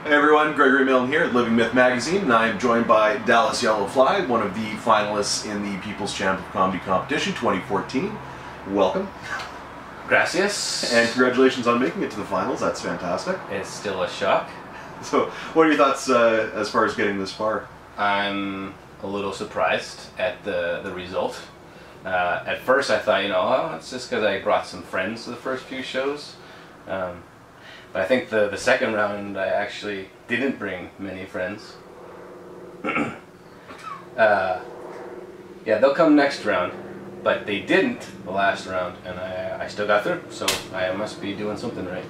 Hey everyone, Gregory Milne here at Living Myth Magazine, and I am joined by Dallas Yellowfly, one of the finalists in the People's Champ of Comedy Competition 2014. Welcome. Gracias. And congratulations on making it to the finals, that's fantastic. It's still a shock. So, what are your thoughts as far as getting this far? I'm a little surprised at the result. At first I thought, oh, it's just because I brought some friends to the first few shows. But I think the second round I actually didn't bring many friends. Yeah, they'll come next round, but they didn't the last round, and I still got through, so I must be doing something right.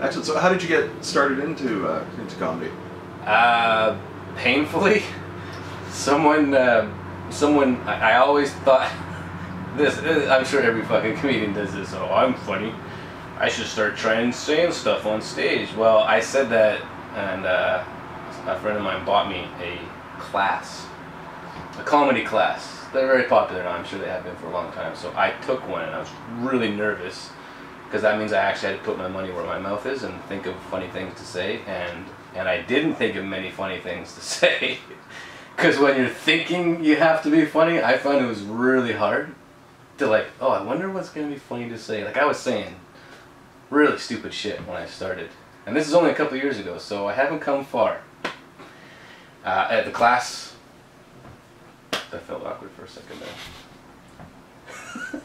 Excellent. So how did you get started into comedy? Painfully. Someone, I always thought, this, I'm sure every fucking comedian does this, oh, I'm funny, I should start trying saying stuff on stage. Well, I said that, and a friend of mine bought me a class, a comedy class. They're very popular now, I'm sure they have been for a long time. So I took one, and I was really nervous, because that means I actually had to put my money where my mouth is and think of funny things to say, and I didn't think of many funny things to say. Because when you're thinking you have to be funny, I found it was really hard to like, oh, I wonder what's going to be funny to say. Like I was saying really stupid shit when I started. And this is only a couple of years ago, so I haven't come far. At the class, that felt awkward for a second there.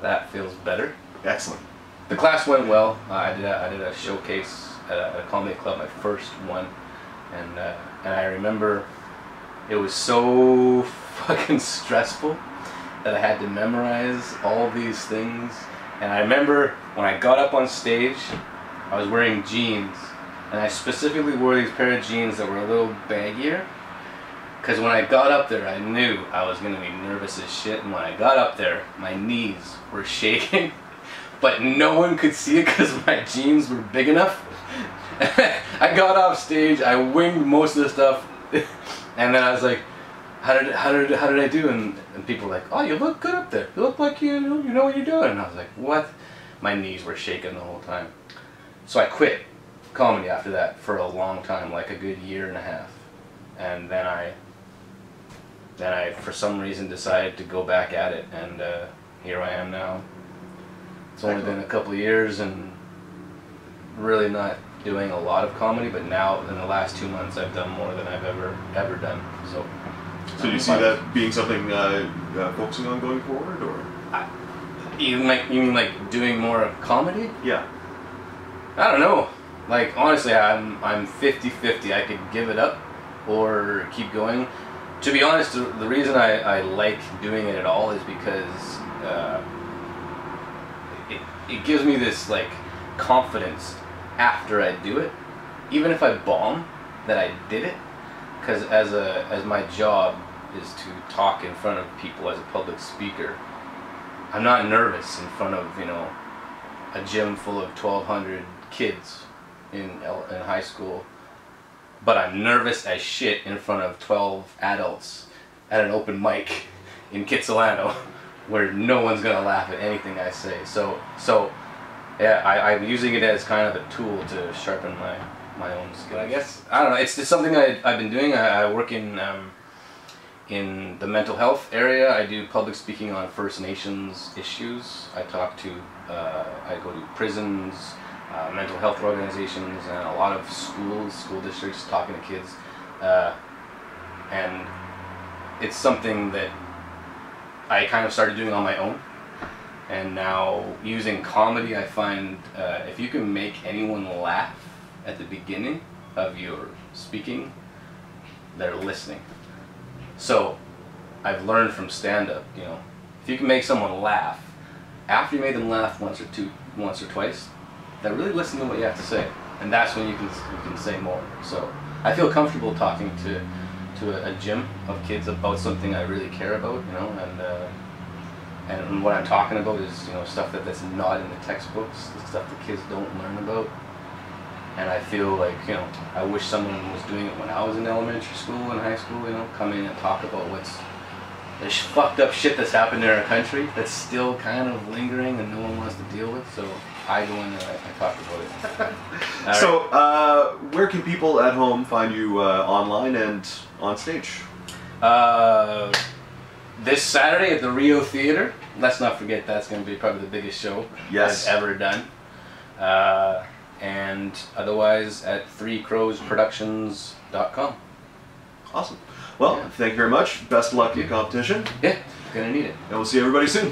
That feels better. Excellent. The class went well. I did a showcase at a comedy club, my first one. And I remember it was so fucking stressful that I had to memorize all these things. And I remember when I got up on stage, I was wearing jeans, and I specifically wore these pair of jeans that were a little baggier, because when I got up there I knew I was going to be nervous as shit, and when I got up there my knees were shaking, but no one could see it because my jeans were big enough. I got off stage, I winged most of the stuff, and then I was like, how did I do? And people were like, oh, you look good up there. You look like you know what you're doing. And I was like, what? My knees were shaking the whole time. So I quit comedy after that for a long time, like a good year and a half. And then I for some reason decided to go back at it, and here I am now. It's only been a couple of years and really not doing a lot of comedy, but now in the last 2 months I've done more than I've ever done. So do you see that being something focusing on going forward, or? You mean like doing more comedy? Yeah. I don't know. Like honestly, I'm 50-50. I could give it up or keep going. To be honest, the reason I like doing it at all is because it gives me this like confidence after I do it, even if I bomb, that I did it. Because as my job is to talk in front of people as a public speaker, I'm not nervous in front of a gym full of 1,200 kids in high school, but I'm nervous as shit in front of 12 adults at an open mic in Kitsilano, where no one's gonna laugh at anything I say. So yeah, I'm using it as kind of a tool to sharpen my own skill, I guess. I don't know, it's just something I've been doing. I work in the mental health area. I do public speaking on First Nations issues. I talk to, I go to prisons, mental health organizations, and a lot of school districts, talking to kids. And it's something that I kind of started doing on my own. And now using comedy, I find if you can make anyone laugh at the beginning of your speaking, they're listening. So I've learned from stand-up, if you can make someone laugh, after you made them laugh once or twice, they really listen to what you have to say, and that's when you can say more. So I feel comfortable talking to a gym of kids about something I really care about, and what I'm talking about is stuff that's not in the textbooks, the stuff the kids don't learn about. And I feel like, I wish someone was doing it when I was in elementary school and high school, come in and talk about what's the fucked up shit that's happened in our country that's still kind of lingering and no one wants to deal with. So I go in and I talk about it. So, where can people at home find you online and on stage? This Saturday at the Rio Theater. Let's not forget that's going to be probably the biggest show Yes. I've ever done. And otherwise at 3crowsproductions.com. Awesome. Well, Yeah. thank you very much. Best of luck in the competition. Yeah, gonna need it. And we'll see everybody soon.